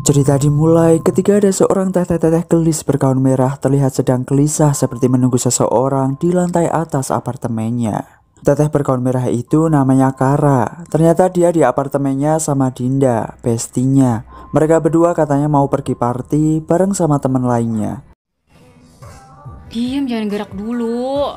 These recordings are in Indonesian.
Cerita dimulai ketika ada seorang teteh-teteh gelis bergaun merah terlihat sedang gelisah seperti menunggu seseorang di lantai atas apartemennya. Teteh bergaun merah itu namanya Kara. Ternyata dia di apartemennya sama Dinda, bestinya. Mereka berdua katanya mau pergi party bareng sama teman lainnya. Diam, jangan gerak dulu.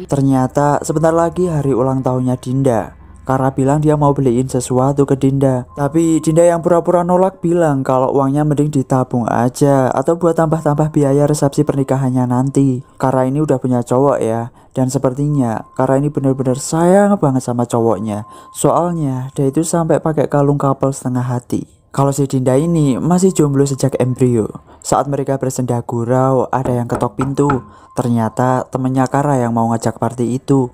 Ternyata sebentar lagi hari ulang tahunnya Dinda. Kara bilang dia mau beliin sesuatu ke Dinda. Tapi Dinda yang pura-pura nolak bilang kalau uangnya mending ditabung aja atau buat tambah-tambah biaya resepsi pernikahannya nanti. Kara ini udah punya cowok ya. Dan sepertinya Kara ini bener-bener sayang banget sama cowoknya. Soalnya dia itu sampai pakai kalung couple setengah hati. Kalau si Dinda ini masih jomblo sejak embrio. Saat mereka bersenda gurau, ada yang ketok pintu. Ternyata temennya Kara yang mau ngajak party itu.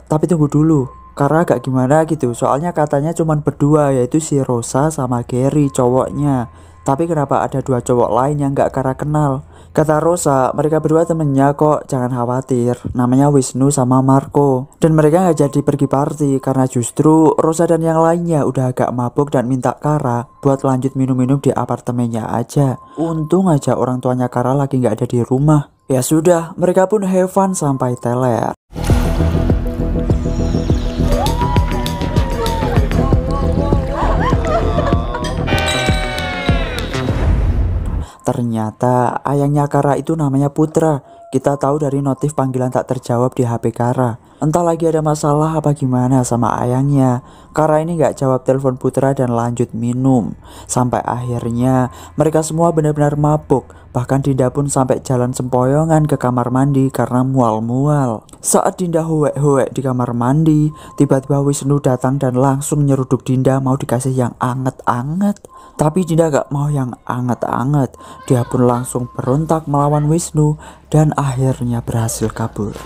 Tapi tunggu dulu. Kara agak gimana gitu, soalnya katanya cuman berdua, yaitu si Rosa sama Gary cowoknya. Tapi kenapa ada dua cowok lain yang gak Kara kenal? Kata Rosa, mereka berdua temennya kok, jangan khawatir. Namanya Wisnu sama Marco. Dan mereka gak jadi pergi party karena justru Rosa dan yang lainnya udah agak mabuk dan minta Kara buat lanjut minum-minum di apartemennya aja. Untung aja orang tuanya Kara lagi gak ada di rumah. Ya sudah, mereka pun have fun sampai teler. Ternyata ayahnya Kara itu namanya Putra. Kita tahu dari notif panggilan tak terjawab di HP Kara. Entah lagi ada masalah apa gimana sama ayahnya. Kara ini gak jawab telepon Putra dan lanjut minum. Sampai akhirnya mereka semua benar-benar mabuk. Bahkan Dinda pun sampai jalan sempoyongan ke kamar mandi karena mual-mual. Saat Dinda hoek-hoek di kamar mandi, tiba-tiba Wisnu datang dan langsung nyeruduk Dinda mau dikasih yang anget-anget. Tapi Dinda gak mau yang anget-anget. Dia pun langsung berontak melawan Wisnu dan akhirnya berhasil kabur.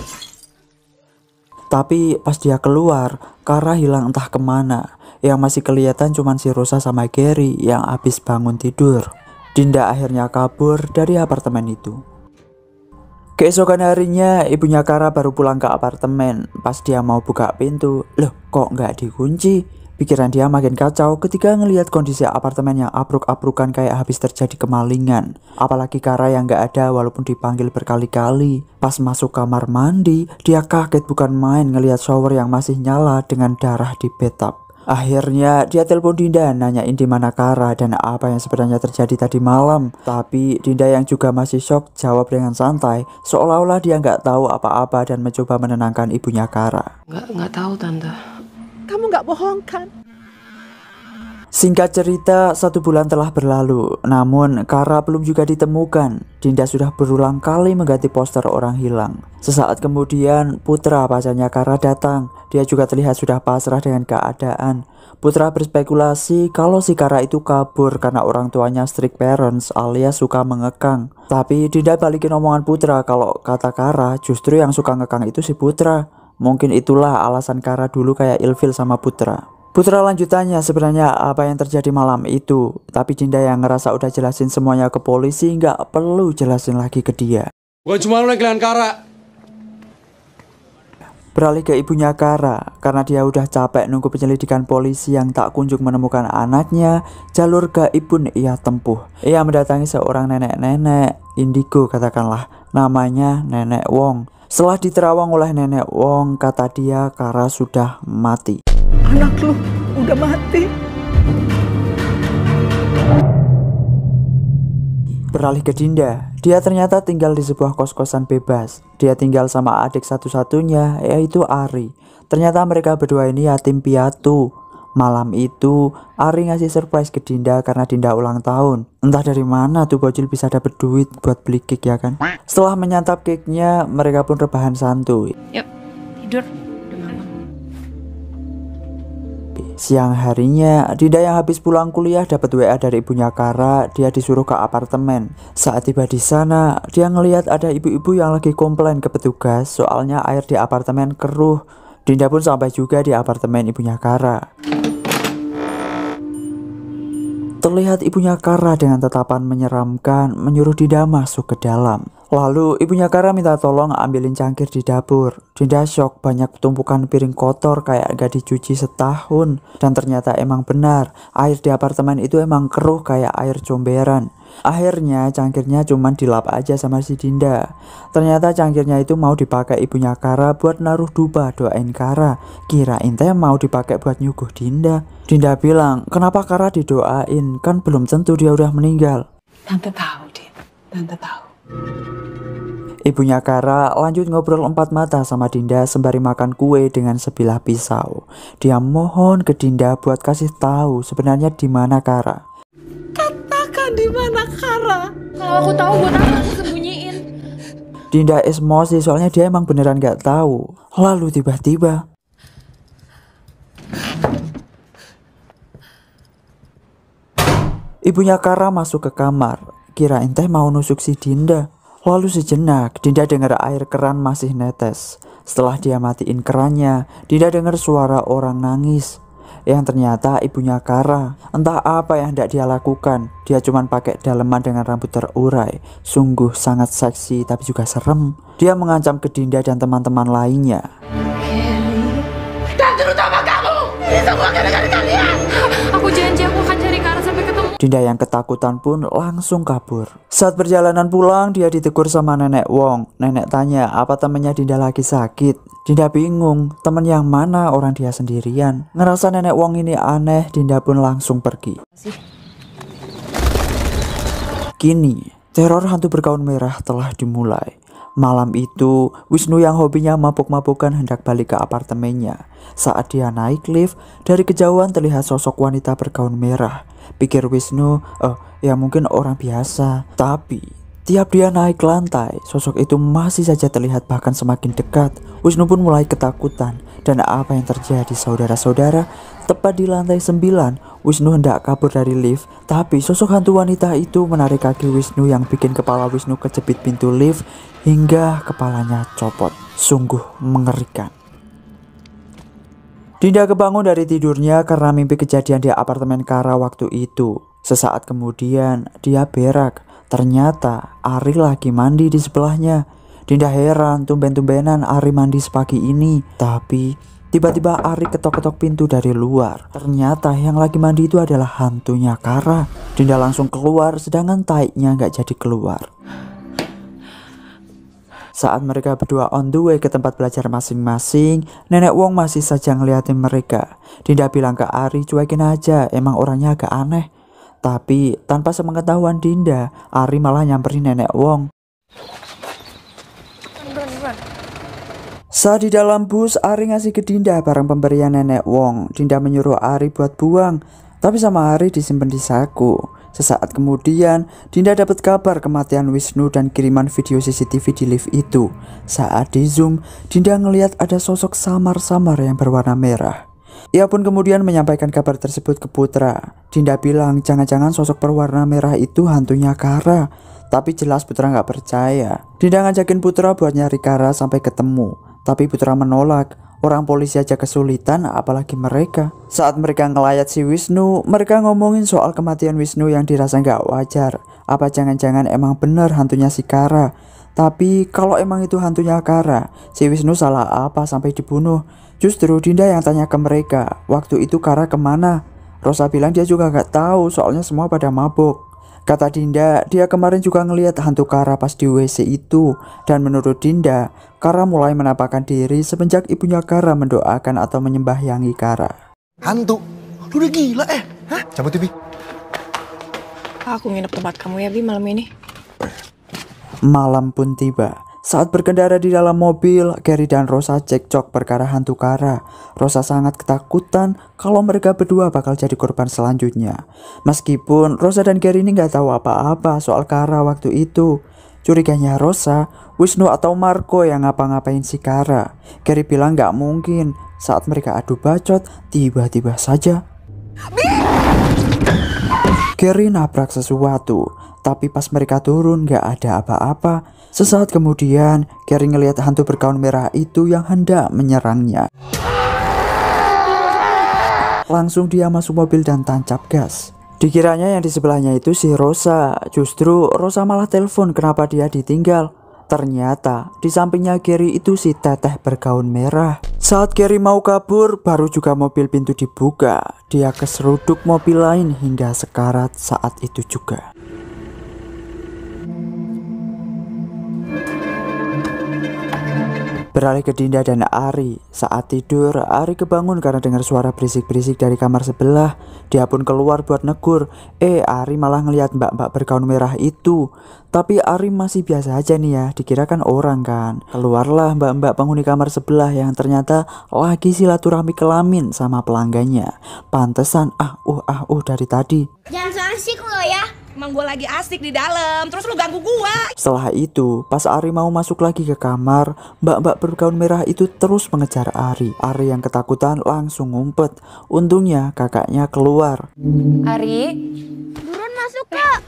Tapi pas dia keluar, Kara hilang entah kemana. Yang masih kelihatan cuma si Rosa sama Gary yang habis bangun tidur. Dinda akhirnya kabur dari apartemen itu. Keesokan harinya, ibunya Kara baru pulang ke apartemen. Pas dia mau buka pintu, loh kok nggak dikunci? Pikiran dia makin kacau ketika ngelihat kondisi apartemen yang abruk-abrukan kayak habis terjadi kemalingan. Apalagi Kara yang nggak ada walaupun dipanggil berkali-kali. Pas masuk kamar mandi, dia kaget bukan main ngelihat shower yang masih nyala dengan darah di bathtub. Akhirnya dia telepon Dinda nanyain di mana Kara dan apa yang sebenarnya terjadi tadi malam. Tapi Dinda yang juga masih shock jawab dengan santai, seolah-olah dia nggak tahu apa-apa dan mencoba menenangkan ibunya Kara. Nggak tahu tante. Kamu nggak bohong kan? Singkat cerita, 1 bulan telah berlalu, namun Kara belum juga ditemukan. Dinda sudah berulang kali mengganti poster orang hilang. Sesaat kemudian, Putra pacarnya Kara datang. Dia juga terlihat sudah pasrah dengan keadaan. Putra berspekulasi kalau si Kara itu kabur karena orang tuanya strict parents alias suka mengekang. Tapi Dinda balikin omongan Putra kalau kata Kara justru yang suka ngekang itu si Putra. Mungkin itulah alasan Kara dulu kayak ilfil sama Putra. Putra lanjutannya sebenarnya apa yang terjadi malam itu. Tapi Dinda yang ngerasa udah jelasin semuanya ke polisi, nggak perlu jelasin lagi ke dia. Bukan cuma lu yang kehilangan Kara. Beralih ke ibunya Kara, karena dia udah capek nunggu penyelidikan polisi yang tak kunjung menemukan anaknya, jalur gaib pun ia tempuh. Ia mendatangi seorang nenek-nenek, indigo katakanlah, namanya Nenek Wong. Setelah diterawang oleh Nenek Wong, kata dia Kara sudah mati. Anak lu udah mati. Beralih ke Dinda, dia ternyata tinggal di sebuah kos-kosan bebas. Dia tinggal sama adik satu-satunya, yaitu Ari. Ternyata mereka berdua ini yatim piatu. Malam itu, Ari ngasih surprise ke Dinda karena Dinda ulang tahun. Entah dari mana tuh bocil bisa dapet duit buat beli cake ya kan. Setelah menyantap cake-nya, mereka pun rebahan santuy. Yuk, tidur. Udah malam. Siang harinya, Dinda yang habis pulang kuliah dapat WA dari ibunya Kara. Dia disuruh ke apartemen. Saat tiba di sana, dia ngelihat ada ibu-ibu yang lagi komplain ke petugas soalnya air di apartemen keruh. Dinda pun sampai juga di apartemen ibunya Kara. Terlihat ibunya Kara dengan tatapan menyeramkan menyuruh Dinda masuk ke dalam. Lalu ibunya Kara minta tolong ambilin cangkir di dapur. Dinda shock, banyak tumpukan piring kotor kayak gak dicuci setahun. Dan ternyata emang benar, air di apartemen itu emang keruh kayak air comberan. Akhirnya cangkirnya cuman dilap aja sama si Dinda. Ternyata cangkirnya itu mau dipakai ibunya Kara buat naruh dupa doain Kara. Kirain teh mau dipakai buat nyuguh Dinda. Dinda bilang, kenapa Kara didoain? Kan belum tentu dia udah meninggal. Tante tahu, Din. Tante tahu. Ibunya Kara lanjut ngobrol empat mata sama Dinda sembari makan kue dengan sebilah pisau. Dia mohon ke Dinda buat kasih tahu sebenarnya di mana Kara. Katakan di mana Kara? Kalau aku tahu buat apa aku sembunyiin? Dinda emosi soalnya dia emang beneran gak tahu. Lalu tiba-tiba ibunya Kara masuk ke kamar. Kirain teh mau nusuk si Dinda. Lalu sejenak, Dinda dengar air keran masih netes. Setelah dia matiin kerannya, Dinda dengar suara orang nangis. Yang ternyata ibunya Kara. Entah apa yang hendak dia lakukan. Dia cuma pakai daleman dengan rambut terurai. Sungguh sangat seksi tapi juga serem. Dia mengancam ke Dinda dan teman-teman lainnya. Dan terutama kamu! Ini semua gara-gara kalian! Aku janji aku akan cari Kara sampai ketemu. Dinda yang ketakutan pun langsung kabur. Saat perjalanan pulang, dia ditegur sama Nenek Wong. Nenek tanya apa temannya Dinda lagi sakit. Dinda bingung, teman yang mana orang dia sendirian. Ngerasa Nenek Wong ini aneh, Dinda pun langsung pergi. Kini, teror hantu bergaun merah telah dimulai. Malam itu, Wisnu yang hobinya mabuk-mabukan hendak balik ke apartemennya. Saat dia naik lift, dari kejauhan terlihat sosok wanita bergaun merah. Pikir Wisnu, ya mungkin orang biasa. Tapi, tiap dia naik lantai, sosok itu masih saja terlihat bahkan semakin dekat. Wisnu pun mulai ketakutan. Dan apa yang terjadi saudara-saudara? Tepat di lantai 9, Wisnu hendak kabur dari lift. Tapi sosok hantu wanita itu menarik kaki Wisnu yang bikin kepala Wisnu kejepit pintu lift hingga kepalanya copot. Sungguh mengerikan. Dinda kebangun dari tidurnya karena mimpi kejadian di apartemen Kara waktu itu. Sesaat kemudian dia berak. Ternyata Ari lagi mandi di sebelahnya. Dinda heran tumben-tumbenan Ari mandi sepagi ini. Tapi tiba-tiba Ari ketok-ketok pintu dari luar. Ternyata yang lagi mandi itu adalah hantunya Kara. Dinda langsung keluar sedangkan taiknya gak jadi keluar. Saat mereka berdua on the way ke tempat belajar masing-masing, Nenek Wong masih saja ngeliatin mereka. Dinda bilang ke Ari cuekin aja, emang orangnya agak aneh. Tapi tanpa sepengetahuan Dinda, Ari malah nyamperin Nenek Wong. Saat di dalam bus, Ari ngasih ke Dinda barang pemberian Nenek Wong. Dinda menyuruh Ari buat buang, tapi sama Ari disimpan di saku. Sesaat kemudian, Dinda dapat kabar kematian Wisnu dan kiriman video CCTV di lift itu. Saat di zoom, Dinda ngelihat ada sosok samar-samar yang berwarna merah. Ia pun kemudian menyampaikan kabar tersebut ke Putra. Dinda bilang jangan-jangan sosok berwarna merah itu hantunya Kara. Tapi jelas Putra nggak percaya. Dinda ngajakin Putra buat nyari Kara sampai ketemu. Tapi Putra menolak. Orang polisi aja kesulitan, apalagi mereka. Saat mereka ngelayat si Wisnu, mereka ngomongin soal kematian Wisnu yang dirasa nggak wajar. Apa jangan-jangan emang bener hantunya si Kara? Tapi kalau emang itu hantunya Kara, si Wisnu salah apa sampai dibunuh? Justru Dinda yang tanya ke mereka, waktu itu Kara kemana? Rosa bilang dia juga nggak tahu, soalnya semua pada mabuk. Kata Dinda, dia kemarin juga ngelihat hantu Kara pas di WC itu. Dan menurut Dinda, Kara mulai menampakkan diri semenjak ibunya Kara mendoakan atau menyembahyangi Kara. Hantu? Lu udah gila Hah? Cabut TV. Aku nginep tempat kamu ya, Bi, malam ini. Malam pun tiba. Saat berkendara di dalam mobil, Gary dan Rosa cekcok perkara hantu Kara. Rosa sangat ketakutan kalau mereka berdua bakal jadi korban selanjutnya. Meskipun Rosa dan Gary ini gak tahu apa-apa soal Kara waktu itu. Curiganya Rosa, Wisnu atau Marco yang ngapa-ngapain si Kara. Gary bilang gak mungkin. Saat mereka adu bacot, tiba-tiba saja Gary nabrak sesuatu. Tapi pas mereka turun gak ada apa-apa. Sesaat kemudian, Gary ngelihat hantu bergaun merah itu yang hendak menyerangnya. Langsung dia masuk mobil dan tancap gas. Dikiranya yang di sebelahnya itu si Rosa. Justru Rosa malah telepon kenapa dia ditinggal. Ternyata di sampingnya Gary itu si teteh bergaun merah. Saat Gary mau kabur, baru juga mobil pintu dibuka. Dia keseruduk mobil lain hingga sekarat saat itu juga. Beralih ke Dinda dan Ari. Saat tidur, Ari kebangun karena dengar suara berisik-berisik dari kamar sebelah. Dia pun keluar buat negur. Ari malah ngelihat mbak-mbak bergaun merah itu. Tapi Ari masih biasa aja nih ya, dikira kan orang kan. Keluarlah mbak-mbak penghuni kamar sebelah yang ternyata lagi silaturahmi kelamin sama pelanggannya. Pantesan dari tadi. Jangan so asik lo ya. Emang gue lagi asik di dalam, terus lu ganggu gua. Setelah itu, pas Ari mau masuk lagi ke kamar, mbak-mbak bergaun merah itu terus mengejar Ari. Ari yang ketakutan langsung ngumpet. Untungnya kakaknya keluar. Ari, Buruan masuk kak.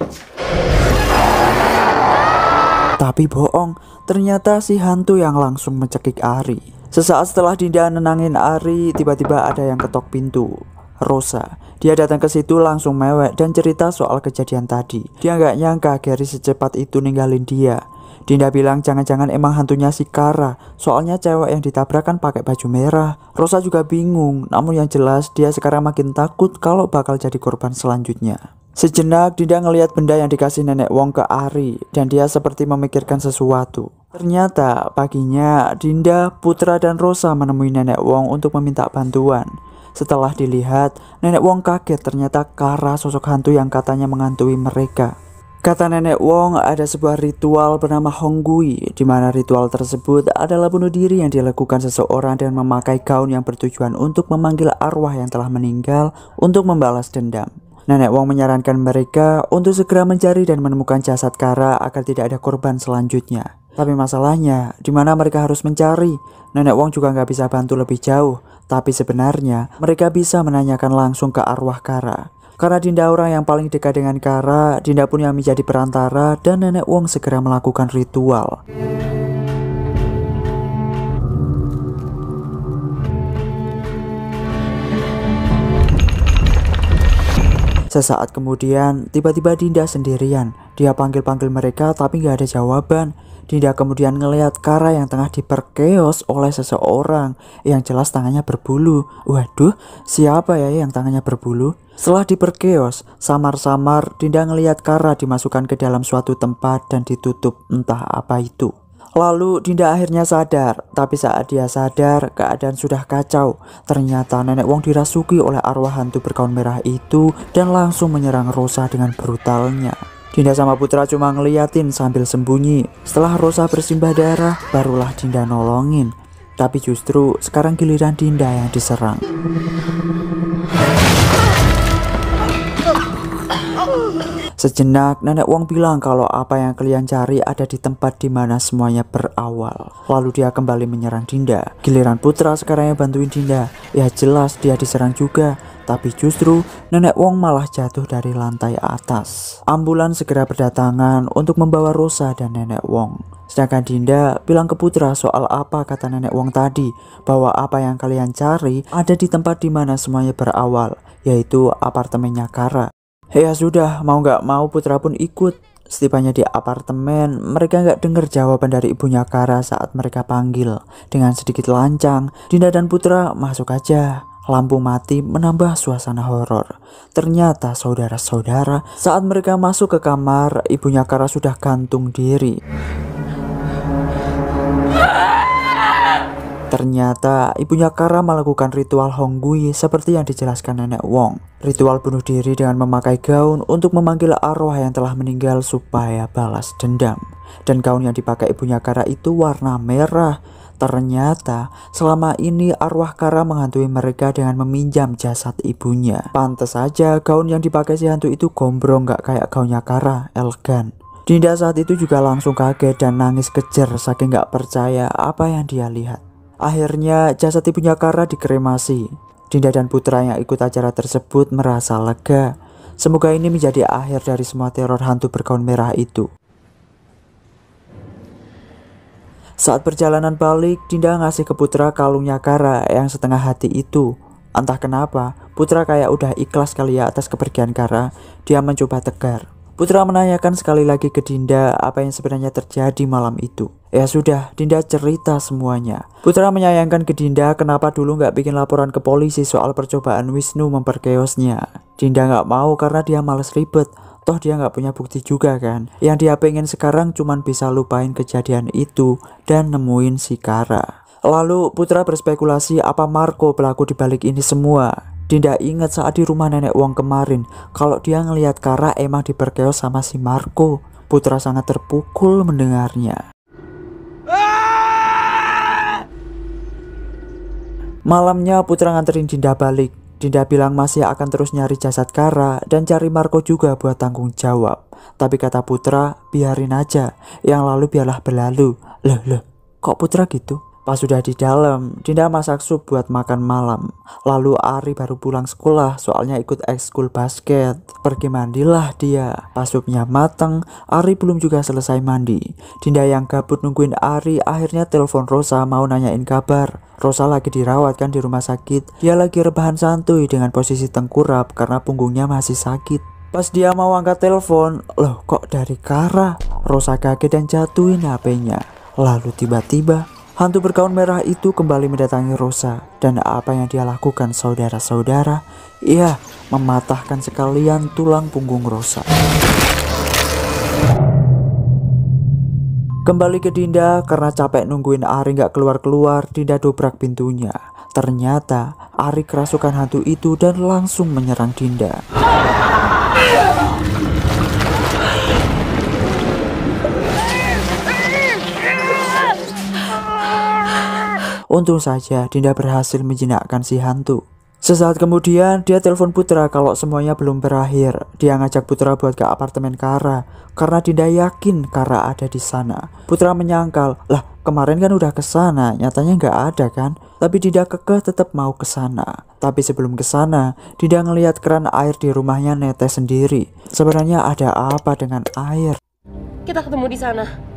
Tapi bohong, ternyata si hantu yang langsung mencekik Ari. Sesaat setelah Dinda nenangin Ari, tiba-tiba ada yang ketok pintu. Rosa. Dia datang ke situ langsung mewek dan cerita soal kejadian tadi. Dia nggak nyangka Gary secepat itu ninggalin dia. Dinda bilang jangan-jangan emang hantunya si Kara, soalnya cewek yang ditabrak kan pakai baju merah. Rosa juga bingung, namun yang jelas dia sekarang makin takut kalau bakal jadi korban selanjutnya. Sejenak Dinda ngelihat benda yang dikasih nenek Wong ke Ari dan dia seperti memikirkan sesuatu. Ternyata paginya Dinda, Putra dan Rosa menemui nenek Wong untuk meminta bantuan. Setelah dilihat, nenek Wong kaget ternyata Kara sosok hantu yang katanya menghantui mereka. Kata nenek Wong ada sebuah ritual bernama Honggui, di mana ritual tersebut adalah bunuh diri yang dilakukan seseorang dengan memakai gaun yang bertujuan untuk memanggil arwah yang telah meninggal untuk membalas dendam. Nenek Wong menyarankan mereka untuk segera mencari dan menemukan jasad Kara agar tidak ada korban selanjutnya. Tapi masalahnya, di mana mereka harus mencari? Nenek Wong juga nggak bisa bantu lebih jauh. Tapi sebenarnya mereka bisa menanyakan langsung ke arwah Kara. Karena Dinda orang yang paling dekat dengan Kara, Dinda pun yang menjadi perantara dan nenek Wong segera melakukan ritual. Sesaat kemudian, tiba-tiba Dinda sendirian. Dia panggil-panggil mereka tapi gak ada jawaban. Dinda kemudian ngelihat Kara yang tengah diperkeos oleh seseorang yang jelas tangannya berbulu. Waduh, siapa ya yang tangannya berbulu? Setelah diperkeos, samar-samar Dinda ngelihat Kara dimasukkan ke dalam suatu tempat dan ditutup entah apa itu. Lalu Dinda akhirnya sadar, tapi saat dia sadar keadaan sudah kacau. Ternyata nenek Wong dirasuki oleh arwah hantu bergaun merah itu dan langsung menyerang Rosa dengan brutalnya. Dinda sama Putra cuma ngeliatin sambil sembunyi. Setelah Rosa bersimbah darah, barulah Dinda nolongin. Tapi justru sekarang giliran Dinda yang diserang. Sejenak nenek Wong bilang kalau apa yang kalian cari ada di tempat di mana semuanya berawal. Lalu dia kembali menyerang Dinda. Giliran Putra sekarang yang bantuin Dinda. Ya jelas dia diserang juga. Tapi justru nenek Wong malah jatuh dari lantai atas. Ambulans segera berdatangan untuk membawa Rosa dan nenek Wong. Sedangkan Dinda bilang ke Putra soal apa kata nenek Wong tadi, bahwa apa yang kalian cari ada di tempat di mana semuanya berawal, yaitu apartemennya Kara. Ya sudah, mau gak mau Putra pun ikut. Setibanya di apartemen, mereka gak dengar jawaban dari ibunya Kara saat mereka panggil. Dengan sedikit lancang, Dinda dan Putra masuk aja. Lampu mati menambah suasana horor. Ternyata saudara-saudara, saat mereka masuk ke kamar, ibunya Kara sudah gantung diri. Ternyata ibunya Kara melakukan ritual Honggui seperti yang dijelaskan nenek Wong. Ritual bunuh diri dengan memakai gaun untuk memanggil arwah yang telah meninggal supaya balas dendam. Dan gaun yang dipakai ibunya Kara itu warna merah. Ternyata selama ini arwah Kara menghantui mereka dengan meminjam jasad ibunya. Pantes saja gaun yang dipakai si hantu itu gombrong gak kayak gaunnya Kara, elegan. Dinda saat itu juga langsung kaget dan nangis kejer saking gak percaya apa yang dia lihat. Akhirnya jasad ibunya Kara dikremasi. Dinda dan Putra yang ikut acara tersebut merasa lega. Semoga ini menjadi akhir dari semua teror hantu bergaun merah itu. Saat perjalanan balik, Dinda ngasih ke Putra kalungnya Kara yang setengah hati itu. Entah kenapa, Putra kayak udah ikhlas kali ya atas kepergian Kara. Dia mencoba tegar. Putra menanyakan sekali lagi ke Dinda apa yang sebenarnya terjadi malam itu. Ya sudah, Dinda cerita semuanya. Putra menyayangkan ke Dinda kenapa dulu nggak bikin laporan ke polisi soal percobaan Wisnu memperkeosnya. Dinda nggak mau karena dia males ribet. Toh dia nggak punya bukti juga kan. Yang dia pengen sekarang cuman bisa lupain kejadian itu dan nemuin si Kara. Lalu Putra berspekulasi apa Marco pelaku dibalik ini semua. Dinda ingat saat di rumah nenek Wong kemarin kalau dia ngelihat Kara emang diperkeos sama si Marco. Putra sangat terpukul mendengarnya. Malamnya Putra nganterin Dinda balik. Dinda bilang masih akan terus nyari jasad Kara dan cari Marco juga buat tanggung jawab. Tapi kata Putra, biarin aja, yang lalu biarlah berlalu. Loh, kok Putra gitu? Pas sudah di dalam, Dinda masak sup buat makan malam. Lalu Ari baru pulang sekolah soalnya ikut ekskul basket. Pergi mandilah dia. Pas supnya mateng, Ari belum juga selesai mandi. Dinda yang gabut nungguin Ari akhirnya telepon Rosa mau nanyain kabar. Rosa lagi dirawat kan di rumah sakit. Dia lagi rebahan santuy dengan posisi tengkurap karena punggungnya masih sakit. Pas dia mau angkat telepon, loh kok dari Kara? Rosa kaget dan jatuhin HP-nya. Lalu tiba-tiba hantu bergaun merah itu kembali mendatangi Rosa. Dan apa yang dia lakukan saudara-saudara? Iya, mematahkan sekalian tulang punggung Rosa. Kembali ke Dinda karena capek nungguin Ari gak keluar-keluar. Dinda dobrak pintunya. Ternyata Ari kerasukan hantu itu dan langsung menyerang Dinda. Untung saja Dinda berhasil menjinakkan si hantu. Sesaat kemudian dia telepon Putra kalau semuanya belum berakhir. Dia ngajak Putra buat ke apartemen Kara karena Dinda yakin Kara ada di sana. Putra menyangkal, lah kemarin kan udah ke sana, nyatanya nggak ada kan? Tapi Dinda kekeh tetap mau ke sana. Tapi sebelum ke sana, Dinda ngelihat keran air di rumahnya netes sendiri. Sebenarnya ada apa dengan air? Kita ketemu di sana.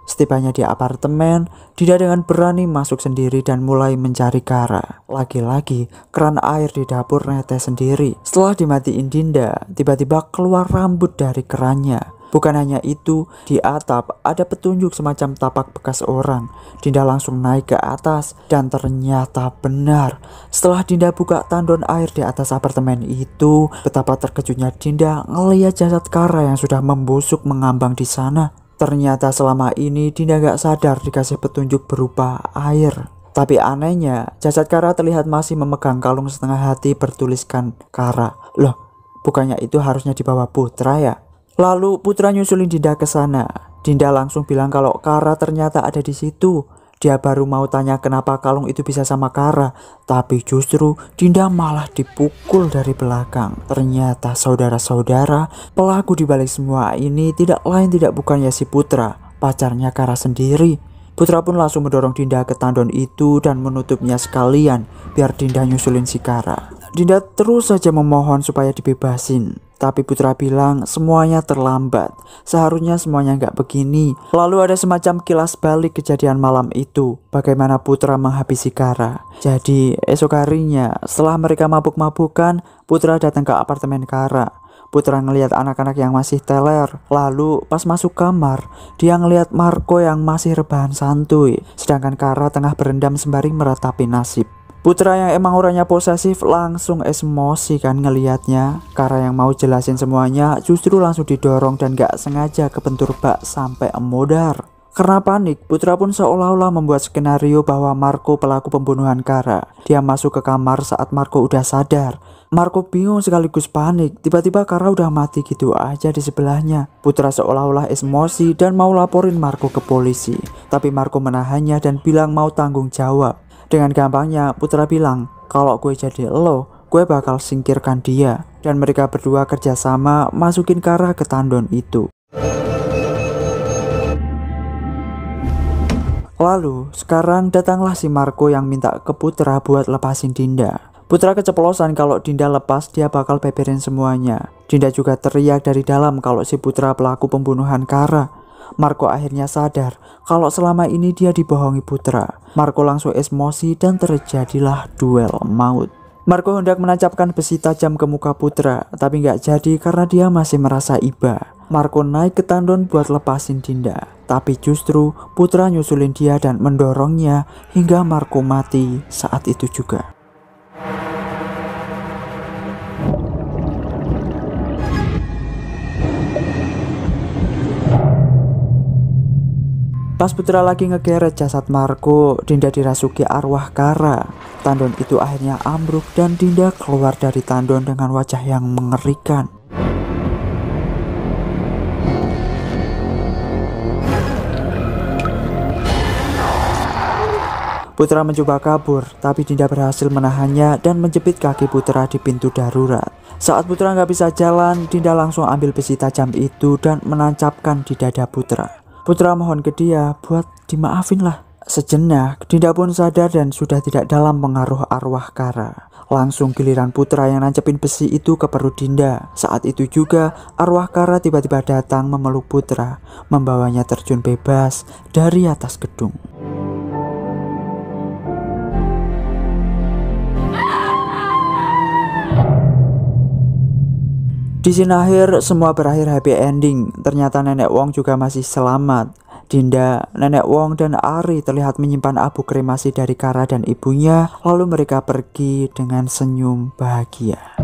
Setibanya di apartemen, Dinda dengan berani masuk sendiri dan mulai mencari Kara. Lagi-lagi, keran air di dapur netes sendiri. Setelah dimatiin Dinda, tiba-tiba keluar rambut dari kerannya. Bukan hanya itu, di atap ada petunjuk semacam tapak bekas orang. Dinda langsung naik ke atas dan ternyata benar. Setelah Dinda buka tandon air di atas apartemen itu, betapa terkejutnya Dinda ngelihat jasad Kara yang sudah membusuk mengambang di sana. Ternyata selama ini Dinda gak sadar dikasih petunjuk berupa air. Tapi anehnya, jasad Kara terlihat masih memegang kalung setengah hati bertuliskan Kara. Loh, bukannya itu harusnya dibawa Putra ya? Lalu Putra nyusulin Dinda ke sana. Dinda langsung bilang kalau Kara ternyata ada di situ. Dia baru mau tanya kenapa kalung itu bisa sama Kara, tapi justru Dinda malah dipukul dari belakang. Ternyata saudara-saudara, pelaku dibalik semua ini tidak lain tidak bukan ya si Putra, pacarnya Kara sendiri. Putra pun langsung mendorong Dinda ke tandon itu dan menutupnya sekalian biar Dinda nyusulin si Kara. Dinda terus saja memohon supaya dibebasin. Tapi Putra bilang semuanya terlambat. Seharusnya semuanya nggak begini. Lalu ada semacam kilas balik kejadian malam itu. Bagaimana Putra menghabisi Kara. Jadi esok harinya setelah mereka mabuk-mabukan, Putra datang ke apartemen Kara. Putra ngelihat anak-anak yang masih teler. Lalu pas masuk kamar, dia ngelihat Marco yang masih rebahan santuy. Sedangkan Kara tengah berendam sembari meratapi nasib. Putra yang emang orangnya posesif langsung emosi kan ngelihatnya. Kara yang mau jelasin semuanya justru langsung didorong dan gak sengaja kebentur bak sampai emodar. Karena panik, Putra pun seolah-olah membuat skenario bahwa Marco pelaku pembunuhan Kara. Dia masuk ke kamar saat Marco udah sadar. Marco bingung sekaligus panik. Tiba-tiba Kara udah mati gitu aja di sebelahnya. Putra seolah-olah emosi dan mau laporin Marco ke polisi. Tapi Marco menahannya dan bilang mau tanggung jawab. Dengan gampangnya Putra bilang, kalau gue jadi lo, gue bakal singkirkan dia. Dan mereka berdua kerjasama masukin Kara ke tandon itu. Lalu sekarang datanglah si Marco yang minta ke Putra buat lepasin Dinda. Putra keceplosan kalau Dinda lepas dia bakal beberin semuanya. Dinda juga teriak dari dalam kalau si Putra pelaku pembunuhan Kara. Marco akhirnya sadar kalau selama ini dia dibohongi Putra. Marco langsung emosi dan terjadilah duel maut. Marco hendak menancapkan besi tajam ke muka Putra, tapi nggak jadi karena dia masih merasa iba. Marco naik ke tandon buat lepasin Dinda, tapi justru Putra nyusulin dia dan mendorongnya hingga Marco mati saat itu juga. Pas Putra lagi ngegeret jasad Marco, Dinda dirasuki arwah Kara. Tandon itu akhirnya ambruk dan Dinda keluar dari tandon dengan wajah yang mengerikan. Putra mencoba kabur, tapi Dinda berhasil menahannya dan menjepit kaki Putra di pintu darurat. Saat Putra nggak bisa jalan, Dinda langsung ambil besi tajam itu dan menancapkan di dada Putra. Putra mohon ke dia buat dimaafin lah. Sejenak, Dinda pun sadar dan sudah tidak dalam pengaruh arwah Kara. Langsung giliran Putra yang nancepin besi itu ke perut Dinda. Saat itu juga, arwah Kara tiba-tiba datang memeluk Putra, membawanya terjun bebas dari atas gedung. Di sini akhir semua berakhir happy ending. Ternyata Nenek Wong juga masih selamat. Dinda, Nenek Wong dan Ari terlihat menyimpan abu kremasi dari Kara dan ibunya, lalu mereka pergi dengan senyum bahagia.